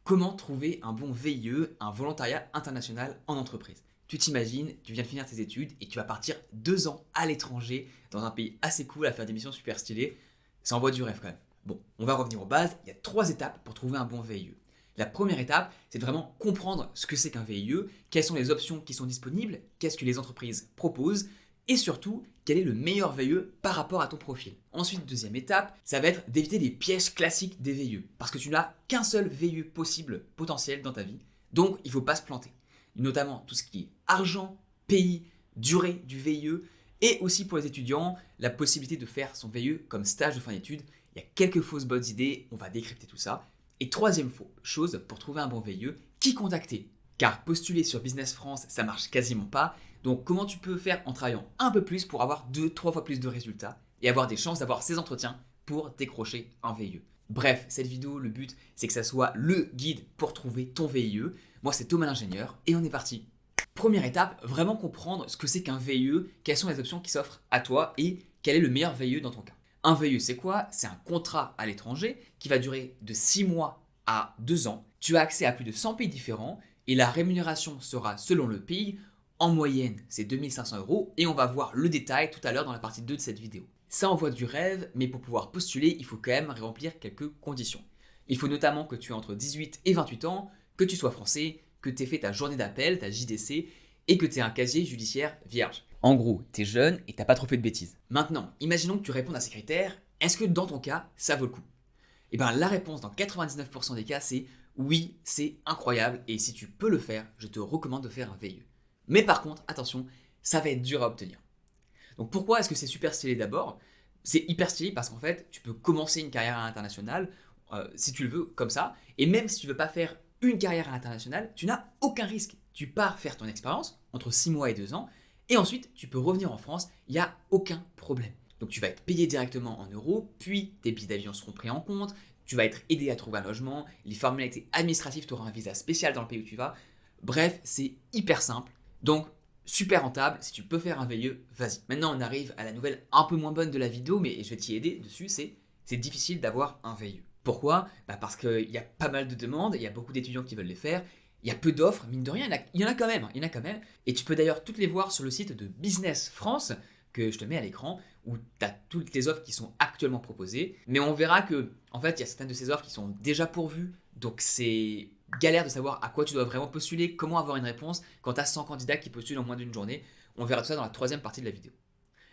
Comment trouver un bon VIE, un volontariat international en entreprise? Tu t'imagines, tu viens de finir tes études et tu vas partir 2 ans à l'étranger, dans un pays assez cool, à faire des missions super stylées. Ça envoie du rêve quand même. Bon, on va revenir aux bases. Il y a 3 étapes pour trouver un bon VIE. La première étape, c'est de vraiment comprendre ce que c'est qu'un VIE, quelles sont les options qui sont disponibles, qu'est-ce que les entreprises proposent, et surtout, quel est le meilleur VIE par rapport à ton profil. Ensuite, deuxième étape, ça va être d'éviter les pièges classiques des VIE, parce que tu n'as qu'un seul VIE possible, potentiel dans ta vie, donc il ne faut pas se planter. Notamment tout ce qui est argent, pays, durée du VIE, et aussi pour les étudiants, la possibilité de faire son VIE comme stage de fin d'études. Il y a quelques fausses bonnes idées, on va décrypter tout ça. Et troisième chose, pour trouver un bon VIE, qui contacter? Car postuler sur Business France, ça marche quasiment pas. Donc comment tu peux faire en travaillant un peu plus pour avoir 2-3 fois plus de résultats et avoir des chances d'avoir ces entretiens pour décrocher un VIE. Bref, cette vidéo, le but, c'est que ça soit le guide pour trouver ton VIE. Moi, c'est Thomas l'ingénieur et on est parti. Première étape, vraiment comprendre ce que c'est qu'un VIE, quelles sont les options qui s'offrent à toi et quel est le meilleur VIE dans ton cas. Un VIE, c'est quoi? C'est un contrat à l'étranger qui va durer de 6 mois à 2 ans. Tu as accès à plus de 100 pays différents et la rémunération sera selon le pays. En moyenne, c'est 2500 € et on va voir le détail tout à l'heure dans la partie 2 de cette vidéo. Ça envoie du rêve, mais pour pouvoir postuler, il faut quand même remplir quelques conditions. Il faut notamment que tu aies entre 18 et 28 ans, que tu sois français, que tu aies fait ta journée d'appel, ta JDC, et que tu aies un casier judiciaire vierge. En gros, tu es jeune et t'as pas trop fait de bêtises. Maintenant, imaginons que tu répondes à ces critères, est-ce que dans ton cas, ça vaut le coup? Et bien la réponse dans 99% des cas, c'est oui, c'est incroyable, et si tu peux le faire, je te recommande de faire un VIE. Mais par contre, attention, ça va être dur à obtenir. Donc pourquoi est-ce que c'est super stylé d'abord? C'est hyper stylé parce qu'en fait, tu peux commencer une carrière à l'international si tu le veux comme ça. Et même si tu ne veux pas faire une carrière à l'international, tu n'as aucun risque. Tu pars faire ton expérience entre 6 mois et 2 ans. Et ensuite, tu peux revenir en France, il n'y a aucun problème. Donc tu vas être payé directement en euros, puis tes billets d'avion seront pris en compte, tu vas être aidé à trouver un logement, les formalités administratives, tu auras un visa spécial dans le pays où tu vas. Bref, c'est hyper simple. Donc, super rentable, si tu peux faire un VIE, vas-y. Maintenant, on arrive à la nouvelle un peu moins bonne de la vidéo, mais je vais t'y aider dessus, c'est difficile d'avoir un VIE. Pourquoi? Parce qu'il y a pas mal de demandes, il y a beaucoup d'étudiants qui veulent les faire, il y a peu d'offres, mine de rien, il y en a quand même, Et tu peux d'ailleurs toutes les voir sur le site de Business France, que je te mets à l'écran, où tu as toutes les offres qui sont actuellement proposées. Mais on verra que, en fait, il y a certaines de ces offres qui sont déjà pourvues, donc c'est galère de savoir à quoi tu dois vraiment postuler, comment avoir une réponse quand tu as 100 candidats qui postulent en moins d'une journée. On verra tout ça dans la troisième partie de la vidéo.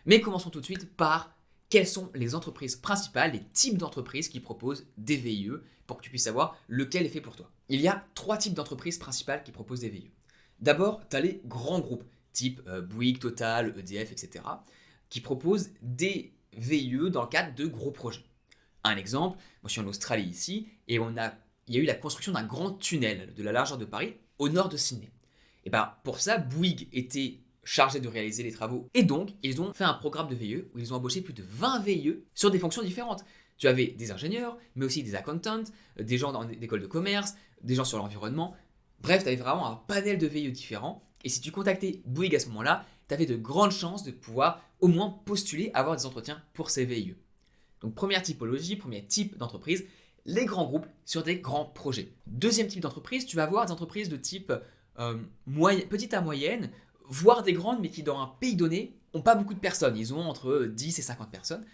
Mais commençons tout de suite par quelles sont les entreprises principales, les types d'entreprises qui proposent des VIE pour que tu puisses savoir lequel est fait pour toi. Il y a 3 types d'entreprises principales qui proposent des VIE. D'abord, tu as les grands groupes, type Bouygues, Total, EDF, etc., qui proposent des VIE dans le cadre de gros projets. Un exemple, moi je suis en Australie ici, et il y a eu la construction d'un grand tunnel de la largeur de Paris au nord de Sydney. Et bien pour ça, Bouygues était chargé de réaliser les travaux. Et donc, ils ont fait un programme de VIE où ils ont embauché plus de 20 VIE sur des fonctions différentes. Tu avais des ingénieurs, mais aussi des accountants, des gens dans l'école de commerce, des gens sur l'environnement. Bref, tu avais vraiment un panel de VIE différents. Et si tu contactais Bouygues à ce moment-là, tu avais de grandes chances de pouvoir au moins postuler, avoir des entretiens pour ces VIE. Donc première typologie, premier type d'entreprise, les grands groupes sur des grands projets. Deuxième type d'entreprise, tu vas avoir des entreprises de type petite à moyenne, voire des grandes, mais qui dans un pays donné n'ont pas beaucoup de personnes. Ils ont entre 10 et 50 personnes.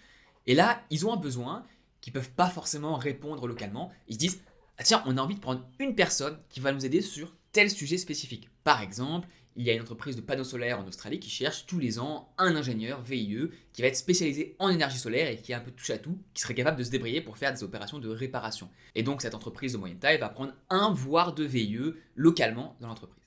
Et là, ils ont un besoin qu'ils ne peuvent pas forcément répondre localement. Ils se disent, ah tiens, on a envie de prendre une personne qui va nous aider sur tel sujet spécifique. Par exemple, il y a une entreprise de panneaux solaires en Australie qui cherche tous les ans un ingénieur VIE qui va être spécialisé en énergie solaire et qui est un peu touche à tout, qui serait capable de se débrouiller pour faire des opérations de réparation. Et donc cette entreprise de moyenne taille va prendre un voire deux VIE localement dans l'entreprise.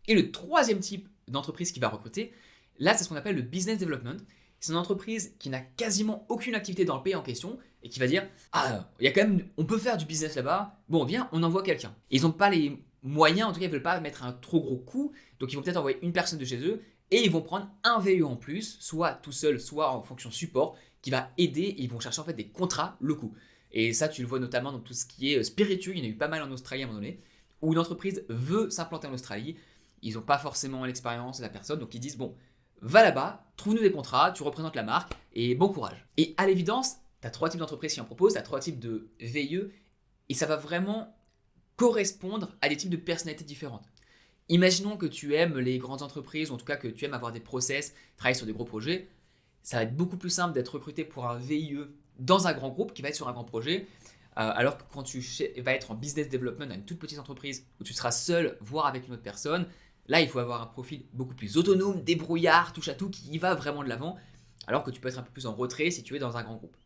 Et le troisième type d'entreprise qui va recruter, là c'est ce qu'on appelle le business development. C'est une entreprise qui n'a quasiment aucune activité dans le pays en question et qui va dire ah il y a quand même on peut faire du business là-bas. Bon viens on envoie quelqu'un. Et ils n'ont pas les moyens, en tout cas ils veulent pas mettre un trop gros coût, donc ils vont peut-être envoyer une personne de chez eux et ils vont prendre un VE en plus, soit tout seul, soit en fonction support, qui va aider et ils vont chercher en fait des contrats locaux. Et ça tu le vois notamment dans tout ce qui est spiritueux, il y en a eu pas mal en Australie à un moment donné, où une entreprise veut s'implanter en Australie, ils n'ont pas forcément l'expérience de la personne, donc ils disent bon, va là-bas, trouve-nous des contrats, tu représentes la marque et bon courage. Et à l'évidence, tu as 3 types d'entreprises qui en proposent, tu as 3 types de VIE et ça va vraiment correspondre à des types de personnalités différentes. Imaginons que tu aimes les grandes entreprises, ou en tout cas que tu aimes avoir des process, travailler sur des gros projets. Ça va être beaucoup plus simple d'être recruté pour un VIE dans un grand groupe qui va être sur un grand projet, alors que quand tu vas être en business development dans une toute petite entreprise où tu seras seul, voire avec une autre personne, là il faut avoir un profil beaucoup plus autonome, débrouillard, touche à tout, qui y va vraiment de l'avant, alors que tu peux être un peu plus en retrait si tu es dans un grand groupe.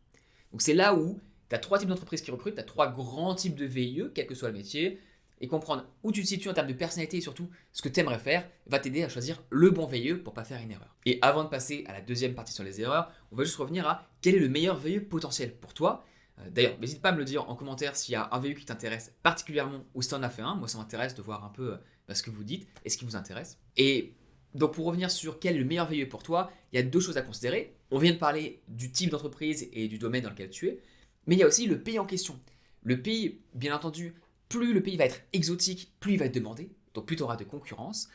Donc c'est là où tu as trois types d'entreprises qui recrutent, tu as trois grands types de VIE, quel que soit le métier, et comprendre où tu te situes en termes de personnalité et surtout ce que tu aimerais faire va t'aider à choisir le bon VIE pour pas faire une erreur. Et avant de passer à la deuxième partie sur les erreurs, on va juste revenir à quel est le meilleur VIE potentiel pour toi. D'ailleurs, n'hésite pas à me le dire en commentaire s'il y a un VIE qui t'intéresse particulièrement ou si tu en as fait un. Moi, ça m'intéresse de voir un peu ce que vous dites et ce qui vous intéresse. Et donc, pour revenir sur quel est le meilleur VIE pour toi, il y a deux choses à considérer. On vient de parler du type d'entreprise et du domaine dans lequel tu es, mais il y a aussi le pays en question. Le pays, bien entendu, plus le pays va être exotique, plus il va être demandé, donc plus tu auras de concurrence.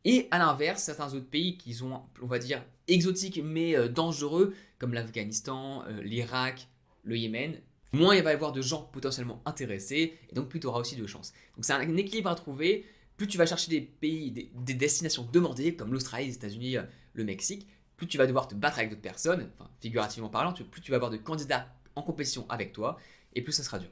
Et à l'inverse, certains autres pays qui sont, on va dire, exotiques mais dangereux, comme l'Afghanistan, l'Irak, le Yémen, moins il va y avoir de gens potentiellement intéressés, et donc plus tu auras aussi de chances. Donc c'est un équilibre à trouver. Plus tu vas chercher des pays, des destinations demandées, comme l'Australie, les États-Unis, le Mexique, plus tu vas devoir te battre avec d'autres personnes, enfin, figurativement parlant, plus tu vas avoir de candidats en compétition avec toi, et plus ça sera dur.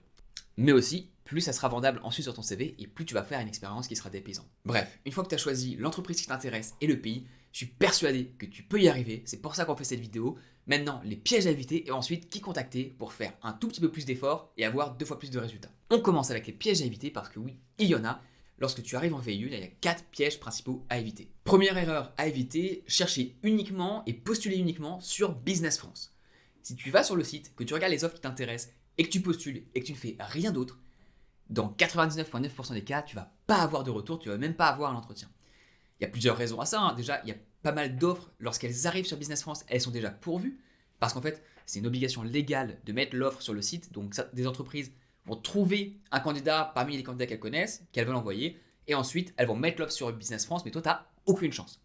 Mais aussi, plus ça sera vendable ensuite sur ton CV et plus tu vas faire une expérience qui sera dépaysante. Bref, une fois que tu as choisi l'entreprise qui t'intéresse et le pays, je suis persuadé que tu peux y arriver, c'est pour ça qu'on fait cette vidéo. Maintenant, les pièges à éviter et ensuite qui contacter pour faire un tout petit peu plus d'efforts et avoir 2 fois plus de résultats. On commence avec les pièges à éviter parce que oui, il y en a. Lorsque tu arrives en VIE, il y a 4 pièges principaux à éviter. Première erreur à éviter, chercher uniquement et postuler uniquement sur Business France. Si tu vas sur le site, que tu regardes les offres qui t'intéressent et que tu postules et que tu ne fais rien d'autre, dans 99,9% des cas, tu vas pas avoir de retour, tu vas même pas avoir un entretien. Il y a plusieurs raisons à ça. Hein. Déjà, il y a pas mal d'offres, lorsqu'elles arrivent sur Business France, elles sont déjà pourvues, parce qu'en fait, c'est une obligation légale de mettre l'offre sur le site, donc des entreprises vont trouver un candidat parmi les candidats qu'elles connaissent, qu'elles veulent envoyer, et ensuite, elles vont mettre l'offre sur Business France, mais toi, tu n'as aucune chance.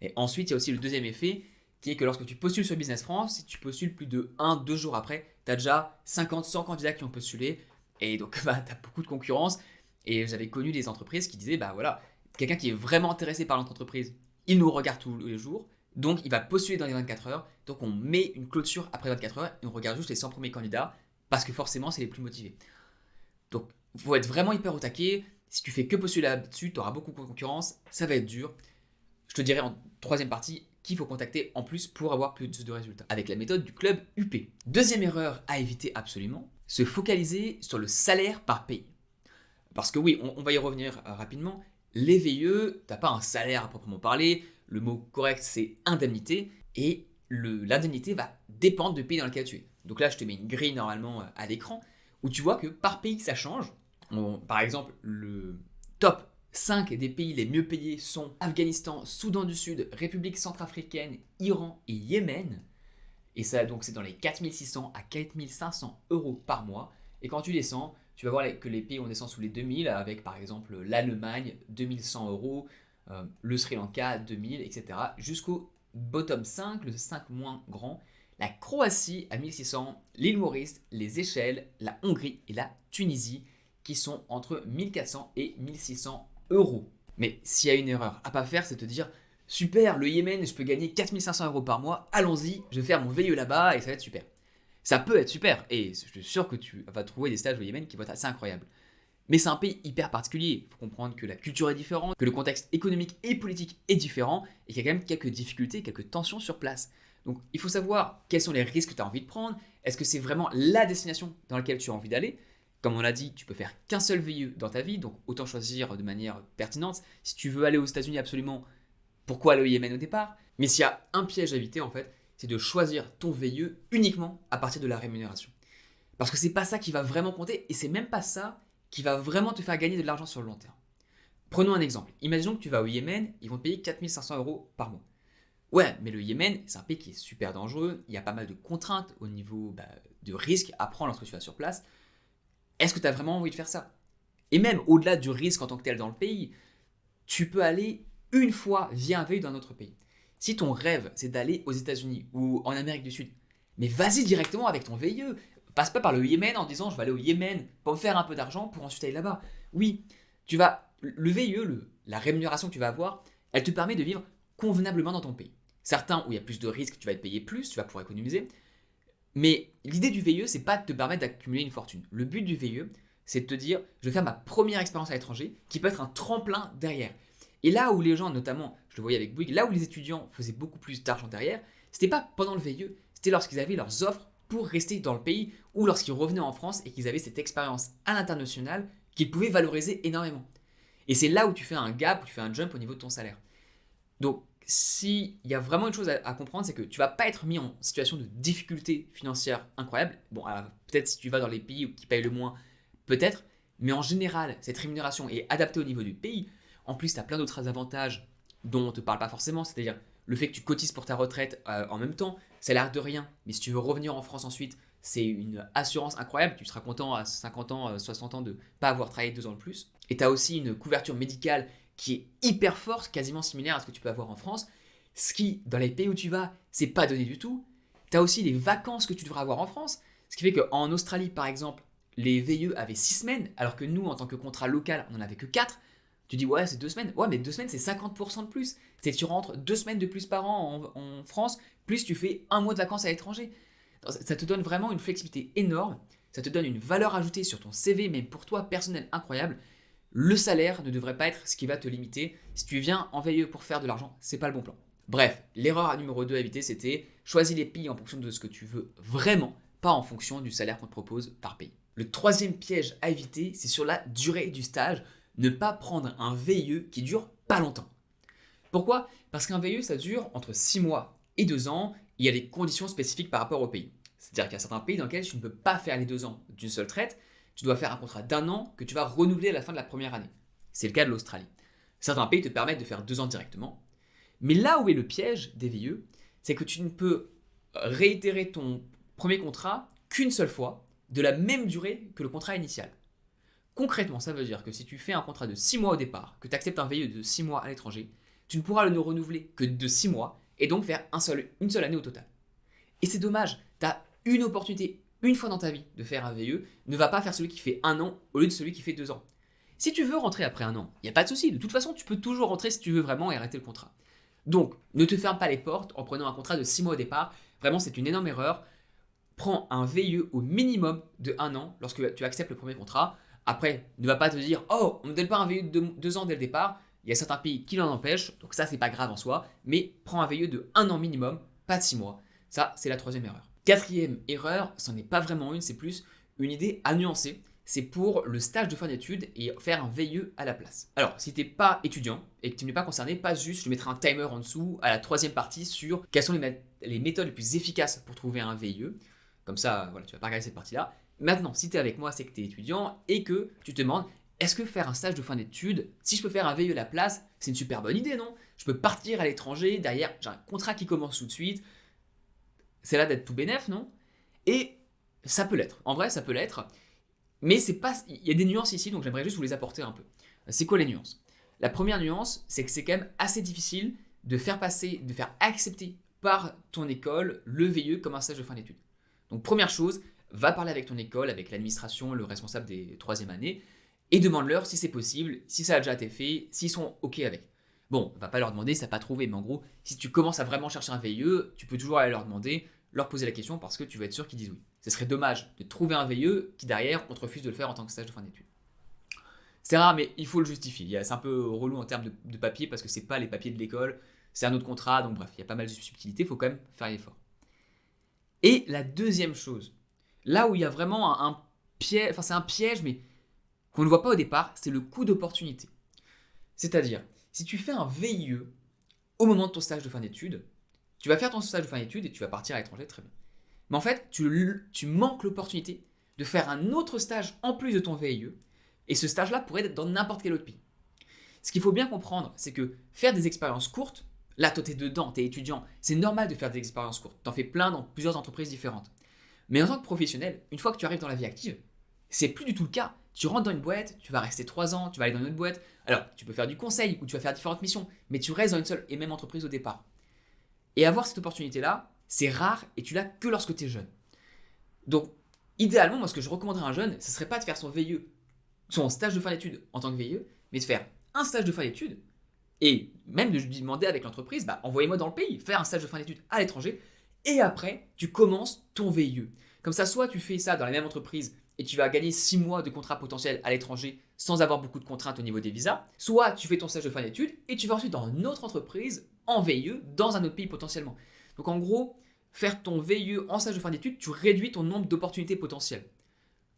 Et ensuite, il y a aussi le deuxième effet, qui est que lorsque tu postules sur Business France, si tu postules plus de 1-2 jours après, tu as déjà 50-100 candidats qui ont postulé, et donc tu as beaucoup de concurrence. Et j'avais connu des entreprises qui disaient, bah voilà, quelqu'un qui est vraiment intéressé par notre entreprise, il nous regarde tous les jours, donc il va postuler dans les 24 heures, donc on met une clôture après 24 heures, et on regarde juste les 100 premiers candidats, parce que forcément c'est les plus motivés. Donc il faut être vraiment hyper au taquet. Si tu fais que postuler là-dessus, tu auras beaucoup de concurrence, ça va être dur. Je te dirai en troisième partie qu'il faut contacter en plus pour avoir plus de résultats, avec la méthode du club UP. Deuxième erreur à éviter absolument, se focaliser sur le salaire par pays. Parce que oui, on va y revenir rapidement, les VIE, tu n'as pas un salaire à proprement parler, le mot correct c'est indemnité, et l'indemnité va dépendre du pays dans lequel tu es. Donc là, je te mets une grille normalement à l'écran, où tu vois que par pays ça change. Par exemple, le top 5 des pays les mieux payés sont Afghanistan, Soudan du Sud, République centrafricaine, Iran et Yémen. Et ça, donc, c'est dans les 4600 à 4500 euros par mois. Et quand tu descends, tu vas voir que les pays, on descend sous les 2000, avec par exemple l'Allemagne, 2100 euros, le Sri Lanka, 2000, etc. Jusqu'au bottom 5, le 5 moins grand, la Croatie à 1600, l'île Maurice, les Seychelles, la Hongrie et la Tunisie, qui sont entre 1400 et 1600 euros. Mais s'il y a une erreur à pas faire, c'est de te dire super, le Yémen, je peux gagner 4500 euros par mois, allons-y, je vais faire mon VIE là-bas et ça va être super. Ça peut être super et je suis sûr que tu vas trouver des stages au Yémen qui vont être assez incroyables. Mais c'est un pays hyper particulier, il faut comprendre que la culture est différente, que le contexte économique et politique est différent et qu'il y a quand même quelques difficultés, quelques tensions sur place. Donc il faut savoir quels sont les risques que tu as envie de prendre, est-ce que c'est vraiment la destination dans laquelle tu as envie d'aller. Comme on l'a dit, tu peux faire qu'un seul VIE dans ta vie, donc autant choisir de manière pertinente. Si tu veux aller aux États-Unis absolument, pourquoi aller au Yémen au départ? Mais s'il y a un piège à éviter en fait, c'est de choisir ton VIE uniquement à partir de la rémunération. Parce que c'est pas ça qui va vraiment compter et c'est même pas ça qui va vraiment te faire gagner de l'argent sur le long terme. Prenons un exemple. Imaginons que tu vas au Yémen, ils vont te payer 4500 euros par mois. Ouais, mais le Yémen, c'est un pays qui est super dangereux, il y a pas mal de contraintes au niveau de risques à prendre lorsque tu vas sur place. Est-ce que tu as vraiment envie de faire ça? Et même au-delà du risque en tant que tel dans le pays, tu peux aller une fois via un VIE dans un autre pays. Si ton rêve, c'est d'aller aux États-Unis ou en Amérique du Sud, mais vas-y directement avec ton VIE. Passe pas par le Yémen en disant je vais aller au Yémen pour me faire un peu d'argent pour ensuite aller là-bas. Oui, le VIE, la rémunération que tu vas avoir, elle te permet de vivre convenablement dans ton pays. Certains où il y a plus de risques, tu vas être payé plus, tu vas pouvoir économiser. Mais l'idée du VIE, c'est pas de te permettre d'accumuler une fortune. Le but du VIE, c'est de te dire, je vais faire ma première expérience à l'étranger, qui peut être un tremplin derrière. Et là où les gens, notamment, je le voyais avec Bouygues, là où les étudiants faisaient beaucoup plus d'argent derrière, c'était pas pendant le VIE, c'était lorsqu'ils avaient leurs offres pour rester dans le pays ou lorsqu'ils revenaient en France et qu'ils avaient cette expérience à l'international qu'ils pouvaient valoriser énormément. Et c'est là où tu fais un gap, où tu fais un jump au niveau de ton salaire. Donc, s'il y a vraiment une chose à comprendre, c'est que tu vas pas être mis en situation de difficulté financière incroyable. Bon, peut-être si tu vas dans les pays qui payent le moins, peut-être, mais en général, cette rémunération est adaptée au niveau du pays. En plus, tu as plein d'autres avantages dont on ne te parle pas forcément, c'est-à-dire le fait que tu cotises pour ta retraite en même temps, ça a l'air de rien, mais si tu veux revenir en France ensuite, c'est une assurance incroyable, tu seras content à 50 ans, 60 ans de ne pas avoir travaillé 2 ans de plus. Et tu as aussi une couverture médicale qui est hyper forte, quasiment similaire à ce que tu peux avoir en France, ce qui, dans les pays où tu vas, c'est pas donné du tout. Tu as aussi les vacances que tu devrais avoir en France, ce qui fait qu'en Australie, par exemple, les VIE avaient 6 semaines, alors que nous, en tant que contrat local, on n'en avait que 4. Tu dis, ouais, c'est 2 semaines. Ouais, mais 2 semaines, c'est 50% de plus. C'est que tu rentres 2 semaines de plus par an en France, plus tu fais un mois de vacances à l'étranger. Ça te donne vraiment une flexibilité énorme. Ça te donne une valeur ajoutée sur ton CV, même pour toi, personnel, incroyable. Le salaire ne devrait pas être ce qui va te limiter. Si tu viens en VIE pour faire de l'argent, c'est pas le bon plan. Bref, l'erreur numéro 2 à éviter, c'était choisis les pays en fonction de ce que tu veux vraiment, pas en fonction du salaire qu'on te propose par pays. Le troisième piège à éviter, c'est sur la durée du stage. Ne pas prendre un VIE qui dure pas longtemps. Pourquoi ? Parce qu'un VIE, ça dure entre 6 mois et 2 ans. Il y a des conditions spécifiques par rapport au pays. C'est-à-dire qu'il y a certains pays dans lesquels tu ne peux pas faire les 2 ans d'une seule traite. Tu dois faire un contrat d'1 an que tu vas renouveler à la fin de la première année. C'est le cas de l'Australie. Certains pays te permettent de faire 2 ans directement. Mais là où est le piège des VIE, c'est que tu ne peux réitérer ton premier contrat qu'une seule fois, de la même durée que le contrat initial. Concrètement, ça veut dire que si tu fais un contrat de 6 mois au départ, que tu acceptes un VIE de 6 mois à l'étranger, tu ne pourras le renouveler que de 6 mois et donc faire une seule année au total. Et c'est dommage, tu as une opportunité une fois dans ta vie de faire un VIE, ne va pas faire celui qui fait 1 an au lieu de celui qui fait 2 ans. Si tu veux rentrer après 1 an, il n'y a pas de souci, de toute façon tu peux toujours rentrer si tu veux vraiment et arrêter le contrat. Donc ne te ferme pas les portes en prenant un contrat de 6 mois au départ, vraiment c'est une énorme erreur. Prends un VIE au minimum de 1 an lorsque tu acceptes le premier contrat. Après, ne va pas te dire « Oh, on ne me donne pas un VIE de 2 ans dès le départ ». Il y a certains pays qui l'en empêchent, donc ça, c'est pas grave en soi. Mais prends un VIE de 1 an minimum, pas de 6 mois. Ça, c'est la troisième erreur. Quatrième erreur, c'en est pas vraiment une, c'est plus une idée à nuancer. C'est pour le stage de fin d'études et faire un VIE à la place. Alors, si tu n'es pas étudiant et que tu n'es pas concerné, pas juste, je mettrai un timer en dessous à la troisième partie sur quelles sont les méthodes les plus efficaces pour trouver un VIE. Comme ça, voilà, tu vas pas regarder cette partie-là. Maintenant, si tu es avec moi, c'est que tu es étudiant et que tu te demandes, est-ce que faire un stage de fin d'études, si je peux faire un VIE à la place, c'est une super bonne idée, non ? Je peux partir à l'étranger, derrière, j'ai un contrat qui commence tout de suite. C'est là d'être tout bénef, non ? Et ça peut l'être. En vrai, ça peut l'être. Mais c'est pas, il y a des nuances ici, donc j'aimerais juste vous les apporter un peu. C'est quoi les nuances ? La première nuance, c'est que c'est quand même assez difficile de faire accepter par ton école le VIE comme un stage de fin d'études. Donc première chose, va parler avec ton école, avec l'administration, le responsable des 3e années, et demande-leur si c'est possible, si ça a déjà été fait, s'ils sont OK avec. Bon, va pas leur demander si t'as pas trouvé, mais en gros, si tu commences à vraiment chercher un VIE, tu peux toujours aller leur demander, leur poser la question parce que tu vas être sûr qu'ils disent oui. Ce serait dommage de trouver un VIE qui derrière, on te refuse de le faire en tant que stage de fin d'études. C'est rare, mais il faut le justifier. C'est un peu relou en termes de papier parce que c'est pas les papiers de l'école, c'est un autre contrat, donc bref, il y a pas mal de subtilités, il faut quand même faire l'effort. Et la deuxième chose, là où il y a vraiment un piège, enfin c'est un piège, mais qu'on ne voit pas au départ, c'est le coût d'opportunité. C'est-à-dire, si tu fais un VIE au moment de ton stage de fin d'études, tu vas faire ton stage de fin d'études et tu vas partir à l'étranger, très bien. Mais en fait, tu manques l'opportunité de faire un autre stage en plus de ton VIE, et ce stage-là pourrait être dans n'importe quel autre pays. Ce qu'il faut bien comprendre, c'est que faire des expériences courtes, là, toi, t'es dedans, t'es étudiant, c'est normal de faire des expériences courtes. T'en fais plein dans plusieurs entreprises différentes. Mais en tant que professionnel, une fois que tu arrives dans la vie active, c'est plus du tout le cas. Tu rentres dans une boîte, tu vas rester 3 ans, tu vas aller dans une autre boîte. Alors, tu peux faire du conseil ou tu vas faire différentes missions, mais tu restes dans une seule et même entreprise au départ. Et avoir cette opportunité-là, c'est rare et tu l'as que lorsque tu es jeune. Donc, idéalement, moi, ce que je recommanderais à un jeune, ce serait pas de faire son VIE son stage de fin d'études en tant que VIE, mais de faire un stage de fin d'études et même de lui demander avec l'entreprise, envoyez-moi dans le pays, faire un stage de fin d'études à l'étranger et après, tu commences ton VIE. Comme ça, soit tu fais ça dans la même entreprise et tu vas gagner 6 mois de contrat potentiel à l'étranger sans avoir beaucoup de contraintes au niveau des visas, soit tu fais ton stage de fin d'études et tu vas ensuite dans une autre entreprise en VIE dans un autre pays potentiellement. Donc en gros, faire ton VIE en stage de fin d'études, tu réduis ton nombre d'opportunités potentielles.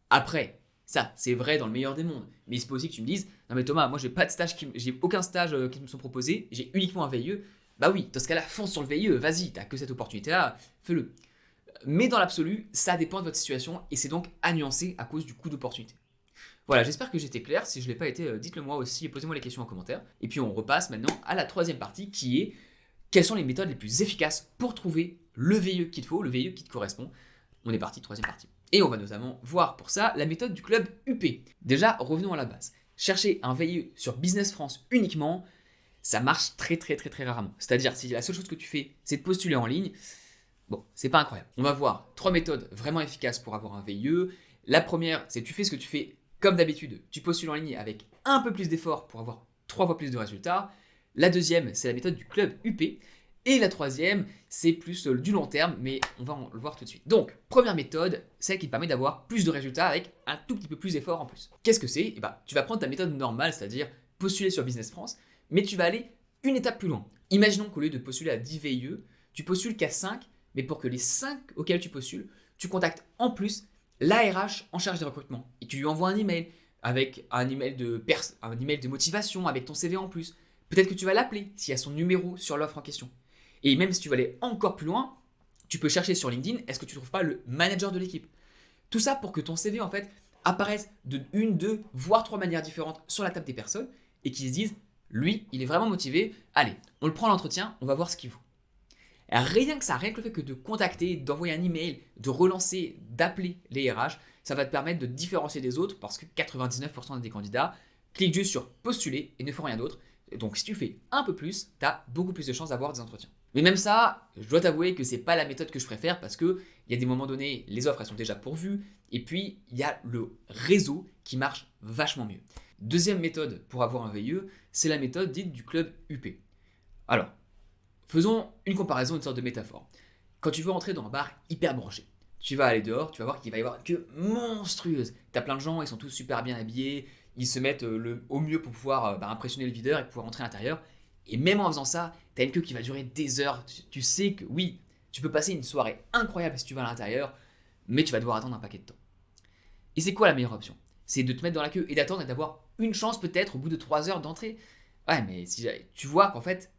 Après, ça, c'est vrai dans le meilleur des mondes. Mais il se peut aussi que tu me dises, non mais Thomas, moi j'ai pas de stage, j'ai aucun stage qui me sont proposés, j'ai uniquement un VIE. Bah oui, dans ce cas-là, fonce sur le VIE, vas-y, t'as que cette opportunité-là, fais-le. Mais dans l'absolu, ça dépend de votre situation et c'est donc à nuancer à cause du coût d'opportunité. Voilà, j'espère que j'étais clair. Si je ne l'ai pas été, dites-le moi aussi et posez-moi les questions en commentaire. Et puis on repasse maintenant à la troisième partie qui est quelles sont les méthodes les plus efficaces pour trouver le VIE qu'il te faut, le VIE qui te correspond. On est parti, troisième partie. Et on va notamment voir pour ça la méthode du club UP. Déjà, revenons à la base. Chercher un VIE sur Business France uniquement, ça marche très rarement. C'est-à-dire, si la seule chose que tu fais, c'est de postuler en ligne, bon, c'est pas incroyable. On va voir 3 méthodes vraiment efficaces pour avoir un VIE. La première, c'est tu fais ce que tu fais comme d'habitude. Tu postules en ligne avec un peu plus d'efforts pour avoir 3 fois plus de résultats. La deuxième, c'est la méthode du club UP. Et la troisième, c'est plus du long terme, mais on va le voir tout de suite. Donc, première méthode, celle qui te permet d'avoir plus de résultats avec un tout petit peu plus d'efforts en plus. Qu'est-ce que c'est ? Tu vas prendre ta méthode normale, c'est-à-dire postuler sur Business France, mais tu vas aller une étape plus loin. Imaginons qu'au lieu de postuler à 10 VIE, tu postules qu'à 5, mais pour que les 5 auxquels tu postules, tu contactes en plus l'ARH en charge des recrutements. Et tu lui envoies un email avec un email de motivation, avec ton CV en plus. Peut-être que tu vas l'appeler s'il y a son numéro sur l'offre en question. Et même si tu veux aller encore plus loin, tu peux chercher sur LinkedIn, est-ce que tu ne trouves pas le manager de l'équipe ? Tout ça pour que ton CV en fait apparaisse de 1, 2, voire 3 manières différentes sur la table des personnes et qu'ils se disent, lui, il est vraiment motivé, allez, on le prend à l'entretien, on va voir ce qu'il vaut. Rien que ça, rien que le fait que de contacter, d'envoyer un email, de relancer, d'appeler les RH, ça va te permettre de différencier des autres parce que 99% des candidats cliquent juste sur postuler et ne font rien d'autre. Donc si tu fais un peu plus, tu as beaucoup plus de chances d'avoir des entretiens. Mais même ça, je dois t'avouer que c'est pas la méthode que je préfère parce que il y a des moments donnés, les offres elles sont déjà pourvues et puis il y a le réseau qui marche vachement mieux. Deuxième méthode pour avoir un VIE, c'est la méthode dite du club UP. Alors, faisons une comparaison, une sorte de métaphore. Quand tu veux entrer dans un bar hyper branché, tu vas aller dehors, tu vas voir qu'il va y avoir une queue monstrueuse. T'as plein de gens, ils sont tous super bien habillés, ils se mettent au mieux pour pouvoir impressionner le videur et pouvoir entrer à l'intérieur. Et même en faisant ça, t'as une queue qui va durer des heures. Tu sais que oui, tu peux passer une soirée incroyable si tu vas à l'intérieur, mais tu vas devoir attendre un paquet de temps. Et c'est quoi la meilleure option ? C'est de te mettre dans la queue et d'attendre et d'avoir une chance peut-être au bout de 3 heures d'entrée. Ouais, mais si tu vois qu'en fait,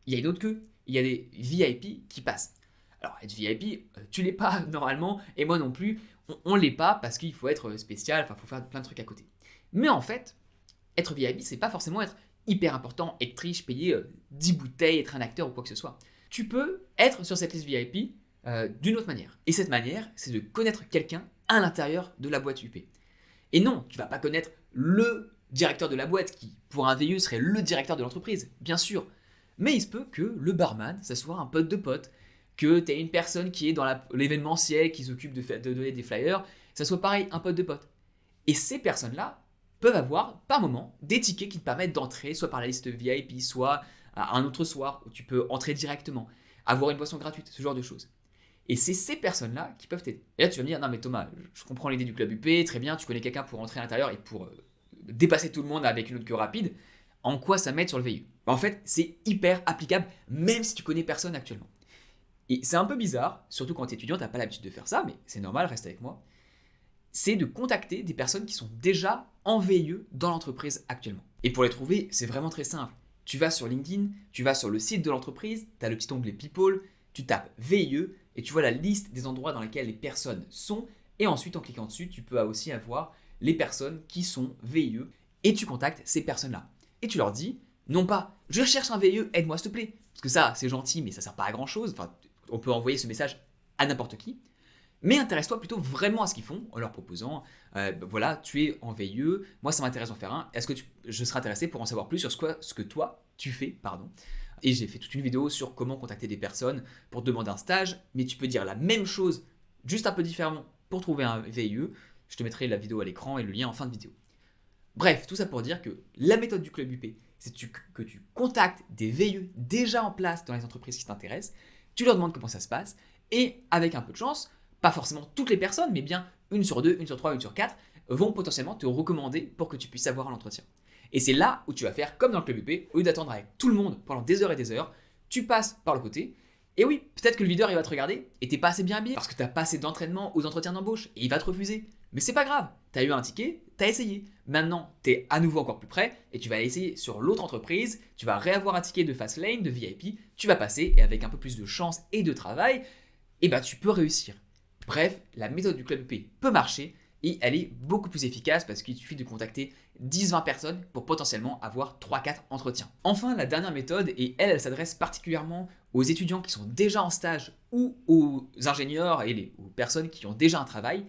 il y a une autre queue, il y a des VIP qui passent. Alors, être VIP, tu l'es pas normalement, et moi non plus, on l'est pas parce qu'il faut être spécial, il faut faire plein de trucs à côté. Mais en fait, être VIP, c'est pas forcément être hyper important, être riche, payer 10 bouteilles, être un acteur ou quoi que ce soit. Tu peux être sur cette liste VIP d'une autre manière. Et cette manière, c'est de connaître quelqu'un à l'intérieur de la boîte UP. Et non, tu vas pas connaître le directeur de la boîte qui, pour un VIE, serait le directeur de l'entreprise, bien sûr. Mais il se peut que le barman, ça soit un pote de pote, que tu aies une personne qui est dans l'événementiel, qui s'occupe de donner des flyers, ça soit pareil, un pote de pote. Et ces personnes-là peuvent avoir, par moment, des tickets qui te permettent d'entrer, soit par la liste VIP, soit à un autre soir où tu peux entrer directement, avoir une boisson gratuite, ce genre de choses. Et c'est ces personnes-là qui peuvent t'aider. Et là, tu vas me dire, non mais Thomas, je comprends l'idée du club UP, très bien, tu connais quelqu'un pour entrer à l'intérieur et pour dépasser tout le monde avec une autre queue rapide. En quoi ça m'aide sur le VIE ? En fait, c'est hyper applicable, même si tu connais personne actuellement. Et c'est un peu bizarre, surtout quand tu es étudiant, tu n'as pas l'habitude de faire ça, mais c'est normal, reste avec moi. C'est de contacter des personnes qui sont déjà en VIE dans l'entreprise actuellement. Et pour les trouver, c'est vraiment très simple. Tu vas sur LinkedIn, tu vas sur le site de l'entreprise, tu as le petit onglet People, tu tapes VIE et tu vois la liste des endroits dans lesquels les personnes sont. Et ensuite, en cliquant dessus, tu peux aussi avoir les personnes qui sont VIE et tu contactes ces personnes-là. Et tu leur dis, non pas, je cherche un VIE, aide-moi s'il te plaît. Parce que ça, c'est gentil, mais ça sert pas à grand-chose. Enfin, on peut envoyer ce message à n'importe qui. Mais intéresse-toi plutôt vraiment à ce qu'ils font en leur proposant, voilà, tu es en VIE, moi ça m'intéresse d'en faire un, est-ce que je serais intéressé pour en savoir plus sur ce que toi tu fais, pardon. Et j'ai fait toute une vidéo sur comment contacter des personnes pour demander un stage, mais tu peux dire la même chose, juste un peu différemment, pour trouver un VIE. Je te mettrai la vidéo à l'écran et le lien en fin de vidéo. Bref, tout ça pour dire que la méthode du Club UP, c'est que tu contactes des VIE déjà en place dans les entreprises qui t'intéressent, tu leur demandes comment ça se passe, et avec un peu de chance, pas forcément toutes les personnes, mais bien une sur deux, une sur trois, une sur quatre, vont potentiellement te recommander pour que tu puisses avoir un entretien. Et c'est là où tu vas faire comme dans le Club UP, au lieu d'attendre avec tout le monde pendant des heures et des heures, tu passes par le côté. Et oui, peut-être que le leader il va te regarder et t'es pas assez bien habillé parce que t'as pas assez d'entraînement aux entretiens d'embauche et il va te refuser. Mais c'est pas grave, t'as eu un ticket, t'as essayé. Maintenant, t'es à nouveau encore plus près et tu vas essayer sur l'autre entreprise, tu vas réavoir un ticket de fast lane, de VIP, tu vas passer et avec un peu plus de chance et de travail, tu peux réussir. Bref, la méthode du Club UP peut marcher et elle est beaucoup plus efficace parce qu'il suffit de contacter 10-20 personnes pour potentiellement avoir 3-4 entretiens. Enfin, la dernière méthode, et elle s'adresse particulièrement aux étudiants qui sont déjà en stage ou aux ingénieurs et aux personnes qui ont déjà un travail.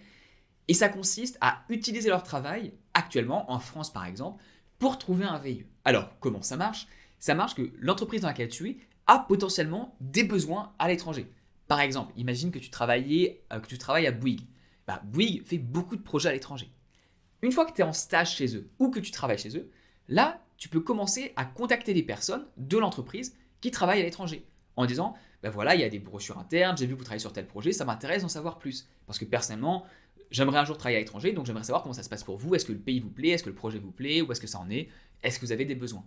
Et ça consiste à utiliser leur travail, actuellement en France par exemple, pour trouver un VIE. Alors, comment ça marche? Ça marche que l'entreprise dans laquelle tu es a potentiellement des besoins à l'étranger. Par exemple, imagine que tu travailles à Bouygues. Bouygues fait beaucoup de projets à l'étranger. Une fois que tu es en stage chez eux ou que tu travailles chez eux, là, tu peux commencer à contacter des personnes de l'entreprise qui travaillent à l'étranger en disant voilà, il y a des brochures internes, j'ai vu que vous travaillez sur tel projet, ça m'intéresse d'en savoir plus. Parce que personnellement, j'aimerais un jour travailler à l'étranger, donc j'aimerais savoir comment ça se passe pour vous. Est-ce que le pays vous plaît? Est-ce que le projet vous plaît? Où est-ce que ça en est? Est-ce que vous avez des besoins?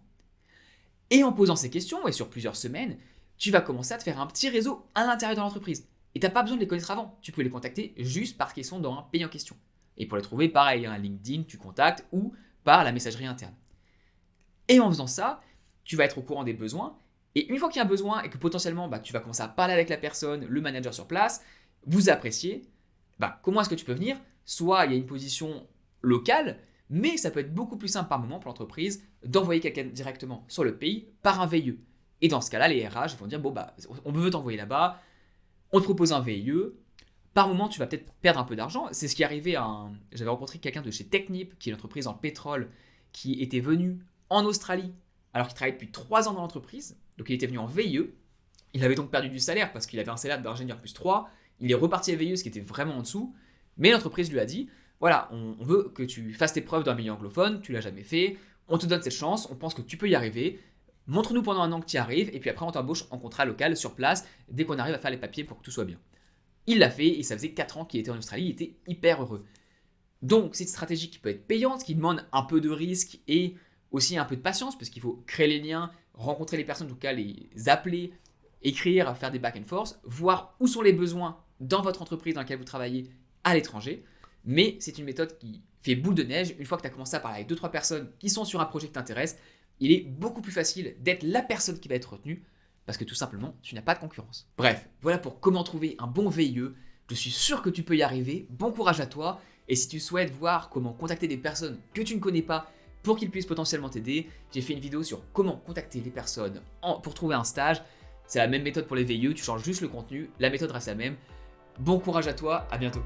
Et en posant ces questions, et sur plusieurs semaines, tu vas commencer à te faire un petit réseau à l'intérieur de l'entreprise. Et tu n'as pas besoin de les connaître avant. Tu peux les contacter juste parce qu'ils sont dans un pays en question. Et pour les trouver, pareil, un LinkedIn, tu contactes ou par la messagerie interne. Et en faisant ça, tu vas être au courant des besoins. Et une fois qu'il y a un besoin et que potentiellement tu vas commencer à parler avec la personne, le manager sur place, vous appréciez, comment est-ce que tu peux venir? Soit il y a une position locale, mais ça peut être beaucoup plus simple par moment pour l'entreprise d'envoyer quelqu'un directement sur le pays par un VIE. Et dans ce cas-là, les RH vont dire on veut t'envoyer là-bas, on te propose un VIE. Par moment, tu vas peut-être perdre un peu d'argent. C'est ce qui est arrivé j'avais rencontré quelqu'un de chez Technip, qui est une entreprise en pétrole, qui était venu en Australie, alors qu'il travaillait depuis 3 ans dans l'entreprise. Donc il était venu en VIE. Il avait donc perdu du salaire parce qu'il avait un salaire d'ingénieur plus 3. Il est reparti à VIE, ce qui était vraiment en dessous. Mais l'entreprise lui a dit voilà, on veut que tu fasses tes preuves dans un milieu anglophone, tu l'as jamais fait, on te donne cette chance, on pense que tu peux y arriver. Montre-nous pendant un an que tu y arrives, et puis après on t'embauche en contrat local sur place dès qu'on arrive à faire les papiers pour que tout soit bien. Il l'a fait et ça faisait 4 ans qu'il était en Australie, il était hyper heureux. Donc c'est une stratégie qui peut être payante, qui demande un peu de risque et aussi un peu de patience parce qu'il faut créer les liens, rencontrer les personnes, en tout cas les appeler, écrire, faire des back and forth, voir où sont les besoins dans votre entreprise dans laquelle vous travaillez à l'étranger. Mais c'est une méthode qui fait boule de neige. Une fois que tu as commencé à parler avec 2-3 personnes qui sont sur un projet qui t'intéresse, il est beaucoup plus facile d'être la personne qui va être retenue parce que tout simplement, tu n'as pas de concurrence. Bref, voilà pour comment trouver un bon VIE. Je suis sûr que tu peux y arriver. Bon courage à toi. Et si tu souhaites voir comment contacter des personnes que tu ne connais pas pour qu'ils puissent potentiellement t'aider, j'ai fait une vidéo sur comment contacter les personnes pour trouver un stage. C'est la même méthode pour les VIE, tu changes juste le contenu, la méthode reste la même. Bon courage à toi, à bientôt.